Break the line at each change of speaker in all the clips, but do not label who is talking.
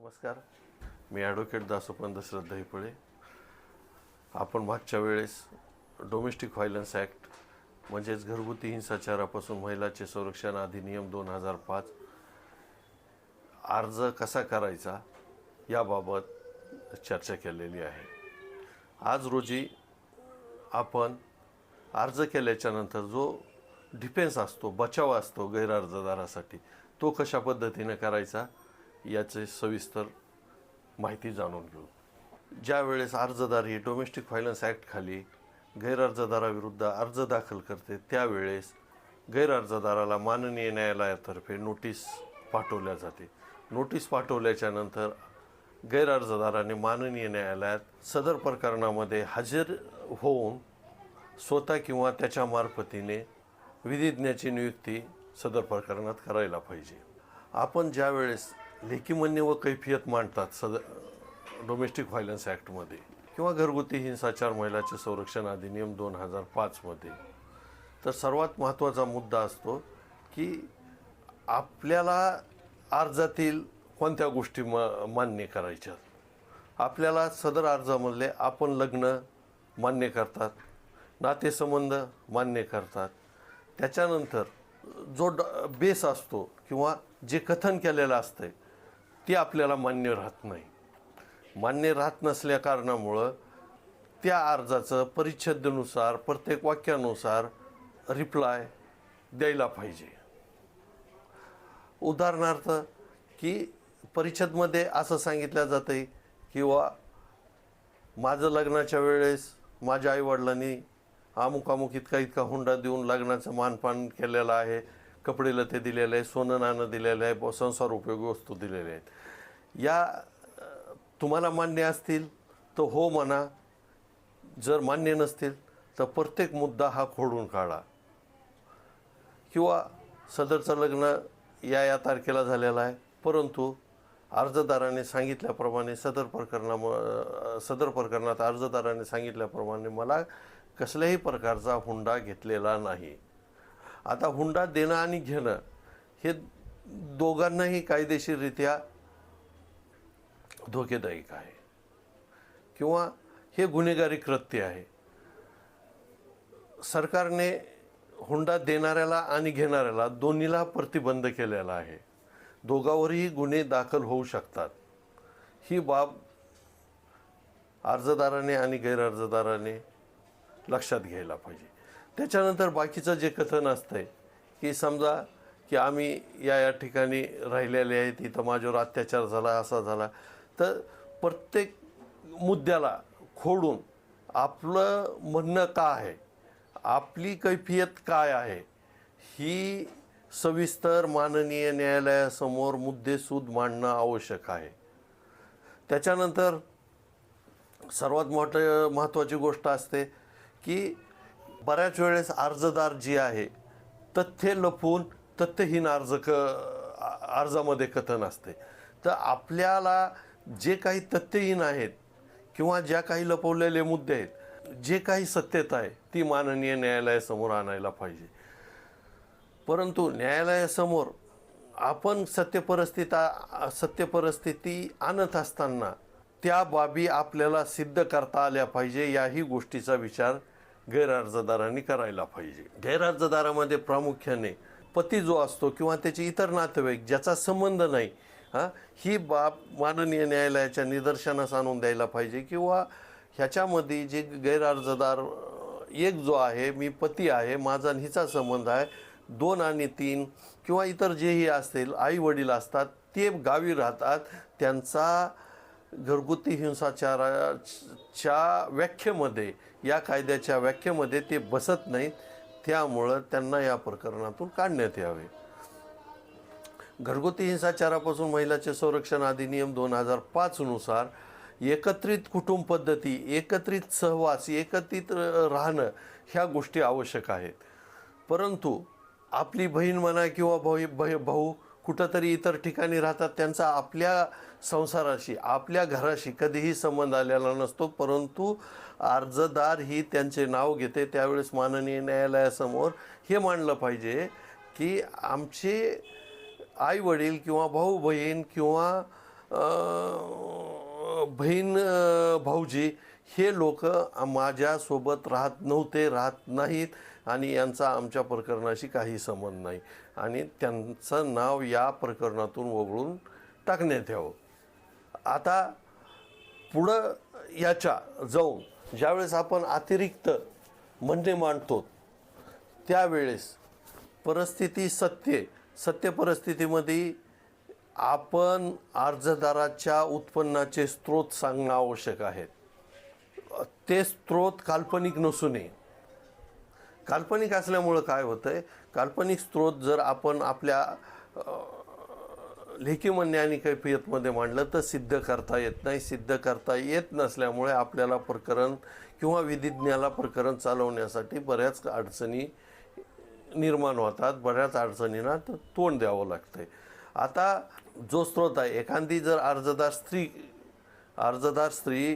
नमस्कार. मी ॲडव्होकेट दासोपंत श्रद्धा हिपळे. आपण मागच्या वेळेस डोमेस्टिक व्हायलन्स ॲक्ट म्हणजेच घरगुती हिंसाचारापासून महिलाचे संरक्षण अधिनियम 2005 अर्ज कसा करायचा याबाबत चर्चा केलेली आहे. आज रोजी आपण अर्ज केल्याच्या नंतर जो डिफेन्स असतो, बचाव असतो गैरअर्जदारासाठी, तो कशा पद्धतीने करायचा याचे सविस्तर माहिती जाणून घेऊ. ज्या वेळेस अर्जदार ही डोमेस्टिक व्हायलन्स ॲक्टखाली गैरअर्जदाराविरुद्ध अर्ज दाखल करते त्यावेळेस गैरअर्जदाराला माननीय न्यायालयातर्फे नोटीस पाठवल्या जाते. नोटीस पाठवल्याच्या नंतर गैरअर्जदाराने माननीय न्यायालयात सदर प्रकरणामध्ये हजर होऊन स्वतः किंवा त्याच्या मार्फतीने विधिज्ञाची नियुक्ती सदर प्रकरणात करायला पाहिजे. आपण ज्या वेळेस लेखी म्हणणे व कैफियत मांडतात डोमेस्टिक व्हायलन्स ॲक्टमध्ये किंवा घरगुती हिंसाचार महिलाचे संरक्षण अधिनियम 2005मध्ये, तर सर्वात महत्त्वाचा मुद्दा असतो की आपल्याला अर्जातील कोणत्या गोष्टी मान्य करायच्या. आपल्याला सदर अर्जामधले आपण लग्न मान्य करतात, नातेसंबंध मान्य करतात. त्याच्यानंतर जो बेस असतो किंवा जे कथन केलेलं असतं ते आपल्याला मान्य राहत नाही. मान्य राहत नसल्या कारणामुळं त्या अर्जाचं परिच्छेदानुसार प्रत्येक वाक्यानुसार रिप्लाय द्यायला पाहिजे. उदाहरणार्थ की परिच्छेदमध्ये असं सांगितलं जातं किंवा माझं लग्नाच्या वेळेस माझ्या आईवडिलांनी अमुक अमुक इतका हुंडा देऊन लग्नाचं मानपान केलेलं आहे, कपडे लते दिलेले आहे, सोनं नाणं दिलेलं आहे, संसार उपयोगी वस्तू दिलेल्या आहेत. या तुम्हाला मान्य असतील तर हो म्हणा, जर मान्य नसतील तर प्रत्येक मुद्दा हा खोडून काढा. किंवा सदरचं लग्न या तारखेला झालेलं आहे, परंतु अर्जदाराने सांगितल्याप्रमाणे सदर प्रकरणात अर्जदाराने सांगितल्याप्रमाणे मला कसल्याही प्रकारचा हुंडा घेतलेला नाही. आता हुंडा देणं आणि घेणं हे दोघांनाही कायदेशीररित्या धोकेदायक आहे किंवा हे गुन्हेगारी कृत्य आहे. सरकारने हुंडा देणाऱ्याला आणि घेणाऱ्याला दोन्हीला प्रतिबंध केलेला आहे. दोघांवरही गुन्हे दाखल होऊ शकतात. ही बाब अर्जदाराने आणि गैरअर्जदाराने लक्षात घ्यायला पाहिजे. त्याच्यानंतर बाकीचं जे कथन असतं की समजा की आम्ही या ठिकाणी राहिलेले आहेत, इथं माझ्यावर अत्याचार झाला, असा झाला, तर प्रत्येक मुद्द्याला खोडून आपलं म्हणणं काय आहे, आपली कैफियत काय आहे, ही सविस्तर माननीय न्यायालयासमोर मुद्देसूद मांडणं आवश्यक आहे. त्याच्यानंतर सर्वात महत्त्वाची गोष्ट असते की बऱ्याच वेळेस अर्जदार जी आहे तथ्य लपवून तथ्यहीन अर्जामध्ये कथन असते. तर आपल्याला जे काही तथ्यहीन आहेत किंवा ज्या काही लपवलेले मुद्दे आहेत, जे काही सत्यता आहे ती माननीय न्यायालयासमोर आणायला पाहिजे. परंतु न्यायालयासमोर आपण सत्य परिस्थिती आणत असताना त्या बाबी आपल्याला सिद्ध करता आल्या पाहिजे. याही गोष्टीचा विचार गैरअर्जदारांनी करायला पाहिजे. गैरअर्जदारामध्ये प्रामुख्याने पती जो असतो किंवा त्याचे इतर नातेवाईक ज्याचा संबंध नाही, ही बाब माननीय न्यायालयाच्या निदर्शनास आणून द्यायला पाहिजे. किंवा ह्याच्यामध्ये जे गैरअर्जदार एक जो आहे, मी पती आहे, माझा हिचा संबंध आहे, 2 आणि 3 किंवा इतर जेही असतील, आई वडील असतात, ते गावी राहतात, त्यांचा घरगुती हिंसाचाराच्या व्याख्येमध्ये, या कायद्याच्या व्याख्येमध्ये ते बसत नाहीत. त्यामुळं त्यांना या प्रकरणातून काढण्यात यावे. घरगुती हिंसाचारापासून महिलाचे संरक्षण अधिनियम 2005 नुसार एकत्रित कुटुंब पद्धती, एकत्रित सहवास, एकत्रित राहणं ह्या गोष्टी आवश्यक आहेत. परंतु आपली बहीण म्हणा किंवा भाऊ कुठंतरी इतर ठिकाणी राहतात, त्यांचा आपल्या संसाराशी, आपल्या घराशी कधीही संबंध आलेला नसतो. परंतु अर्जदार ही त्यांचे नाव घेते. त्यावेळेस माननीय न्यायालयासमोर हे मांडलं पाहिजे की आमचे आई वडील किंवा भाऊ बहीण किंवा बहीण भाऊजी हे लोक माझ्यासोबत राहत नाहीत आणि यांचा आमच्या प्रकरणाशी काही संबंध नाही आणि त्यांचं नाव या प्रकरणातून वगळून टाकण्यात यावं. आता पुढं याच्या जाऊन ज्यावेळेस आपण अतिरिक्त म्हणणे मांडतो त्यावेळेस परिस्थिती सत्य परिस्थितीमध्ये आपण अर्जदाराच्या उत्पन्नाचे स्रोत सांगणं आवश्यक आहे. ते स्रोत काल्पनिक नसू नये. काल्पनिक असल्यामुळं काय होतंय, काल्पनिक स्रोत जर आपण आपल्या लेखी म्हणणे आणि कैफियतमध्ये मांडलं तर सिद्ध करता येत नाही. सिद्ध करता येत नसल्यामुळे आपल्याला प्रकरण किंवा विधिज्ञाला प्रकरण चालवण्यासाठी बऱ्याच अडचणी निर्माण होतात, बऱ्याच अडचणींना तोंड द्यावं लागतंय. आता जो स्रोत आहे, एखादी जर अर्जदार स्त्री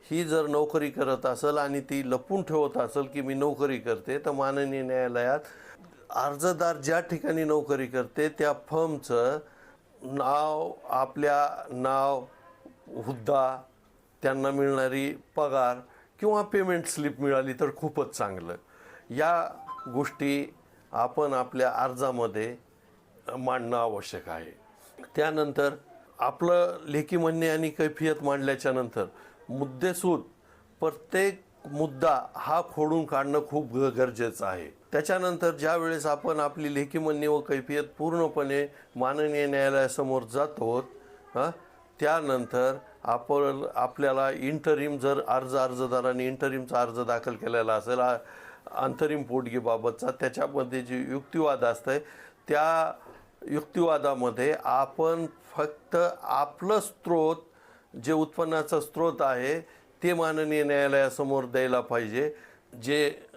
ही जर नोकरी करत असेल आणि ती लपून ठेवत असेल की मी नोकरी करते, तर माननीय न्यायालयात अर्जदार ज्या ठिकाणी नोकरी करते त्या फर्मचं नाव, आपल्या नाव, हुद्दा, त्यांना मिळणारी पगार किंवा पेमेंट स्लिप मिळाली तर खूपच चांगलं. या गोष्टी आपण आपल्या अर्जामध्ये मांडणं आवश्यक आहे. त्यानंतर आपलं लेखी म्हणणे आणि कैफियत मांडल्याच्या नंतर मुद्देसूद प्रत्येक मुद्दा हा खोडून काढणं खूप गरजेचं आहे. त्याच्यानंतर ज्या वेळेस आपण आपली लेखी म्हणणे व कैफियत पूर्णपणे माननीय न्यायालयासमोर जातो, त्यानंतर आपल्याला इंटरिम जर अर्जदाराने इंटरिमचा अर्ज दाखल केलेला असेल अंतरिम पोटगीबाबतचा, त्याच्यामध्ये जे युक्तिवाद असतं त्या युक्तिवादामध्ये आपण फक्त आपलं स्रोत, जे उत्पन्नाचा स्रोत आहे ते माननीय न्यायालयासमोर द्यायला पाहिजे. जे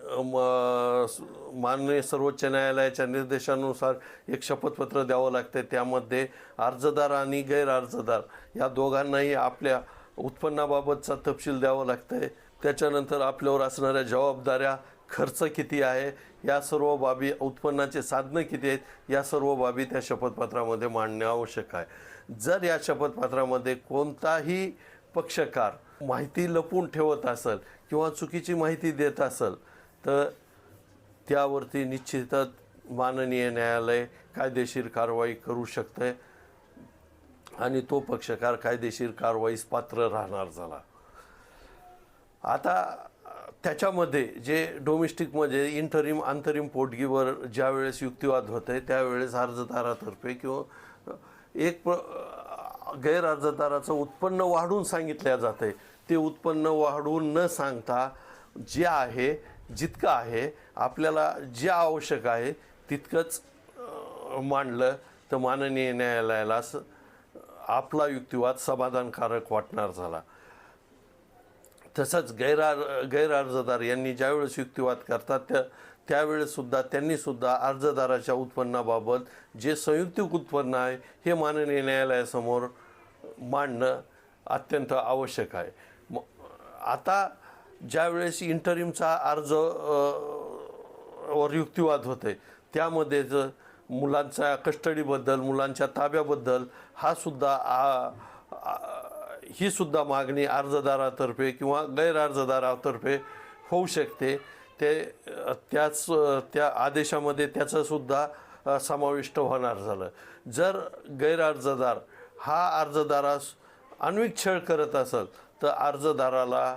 माननीय सर्वोच्च न्यायालयाच्या निर्देशानुसार एक शपथपत्र द्यावं लागतं, त्यामध्ये अर्जदार आणि गैरअर्जदार या दोघांनाही आपल्या उत्पन्नाबाबतचा तपशील द्यावा लागतं. त्याच्यानंतर आपल्यावर असणाऱ्या जबाबदाऱ्या, खर्च किती आहे, या सर्व बाबी, उत्पन्नाचे साधनं किती आहेत, या सर्व बाबी त्या शपथपत्रामध्ये मांडणे आवश्यक आहे. जर या शपथपत्रामध्ये कोणताही पक्षकार माहिती लपून ठेवत असेल किंवा चुकीची माहिती देत असेल तर त्यावरती निश्चितच माननीय न्यायालय कायदेशीर कारवाई करू शकते आणि तो पक्षकार कायदेशीर कारवाईस पात्र राहणार झाला. आता त्याच्यामध्ये जे डोमेस्टिकमध्ये इंटरिम अंतरिम पोटगीवर ज्या वेळेस युक्तिवाद होते त्यावेळेस अर्जदारातर्फे किंवा एक गैरअर्जदाराचं उत्पन्न वाढवून सांगितल्या जाते, ते उत्पन्न वाढवून न सांगता जे आहे, जितकं आहे, आपल्याला जे आवश्यक आहे तितकंच मांडलं तर माननीय न्यायालयाला आपला युक्तिवाद समाधानकारक वाटणार झाला. तसंच गैरअर्जदार यांनी ज्यावेळेस युक्तिवाद करतात त्यावेळेससुद्धा त्यांनीसुद्धा अर्जदाराच्या उत्पन्नाबाबत जे संयुक्तिक उत्पन्न आहे हे माननीय न्यायालयासमोर मांडणं अत्यंत आवश्यक आहे. आता ज्यावेळेस इंटरिमचा अर्ज वर युक्तिवाद होते त्यामध्ये जर मुलांच्या कस्टडीबद्दल, मुलांच्या ताब्याबद्दल ही सुद्धा मागणी अर्जदारातर्फे किंवा गैरअर्जदारातर्फे होऊ शकते. त्या आदेशामध्ये त्याचासुद्धा समाविष्ट होणार झालं. जर गैरअर्जदार हा अर्जदारास आण्विक छळ करत असेल तर अर्जदाराला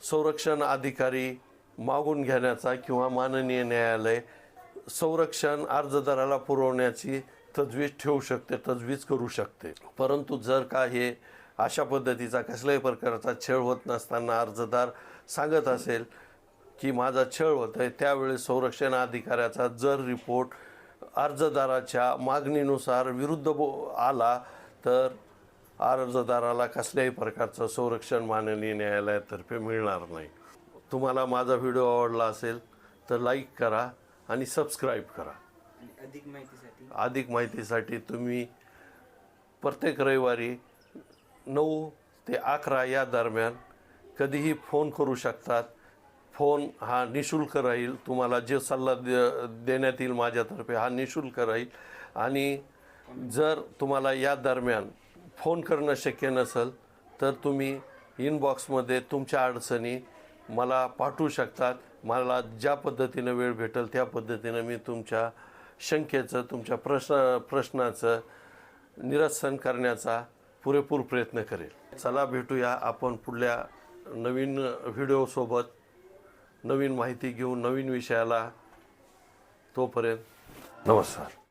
संरक्षण अधिकारी मागून घेण्याचा किंवा माननीय न्यायालय संरक्षण अर्जदाराला पुरवण्याची तजवीज करू शकते. परंतु जर का हे अशा पद्धतीचा कसल्याही प्रकारचा छळ होत नसताना अर्जदार सांगत असेल की माझा छळ होत आहे, त्यावेळेस संरक्षण अधिकाऱ्याचा जर रिपोर्ट अर्जदाराच्या मागणीनुसार विरुद्ध आला तर अर्जदाराला कसल्याही प्रकारचं संरक्षण माननीय न्यायालयातर्फे मिळणार नाही. तुम्हाला माझा व्हिडिओ आवडला असेल तर लाईक करा आणि सबस्क्राईब करा. अधिक माहितीसाठी तुम्ही प्रत्येक रविवारी 9 ते 11 या दरम्यान कधीही फोन करू शकतात. फोन हा निःशुल्क राहील. तुम्हाला जे सल्ला देण्यात येईल माझ्यातर्फे हा निःशुल्क राहील आणि जर तुम्हाला या दरम्यान फोन करणं शक्य नसेल तर तुम्ही इनबॉक्समध्ये तुमच्या अडचणी मला पाठवू शकतात. मला ज्या पद्धतीनं वेळ भेटेल त्या पद्धतीनं मी तुमच्या शंकेचं, तुमच्या प्रश्नाचं निरसन करण्याचा पुरेपूर प्रयत्न करेल. चला भेटूया आपण पुढल्या नवीन व्हिडिओसोबत, नवीन माहिती घेऊन, नवीन विषयाला. तोपर्यंत नमस्कार.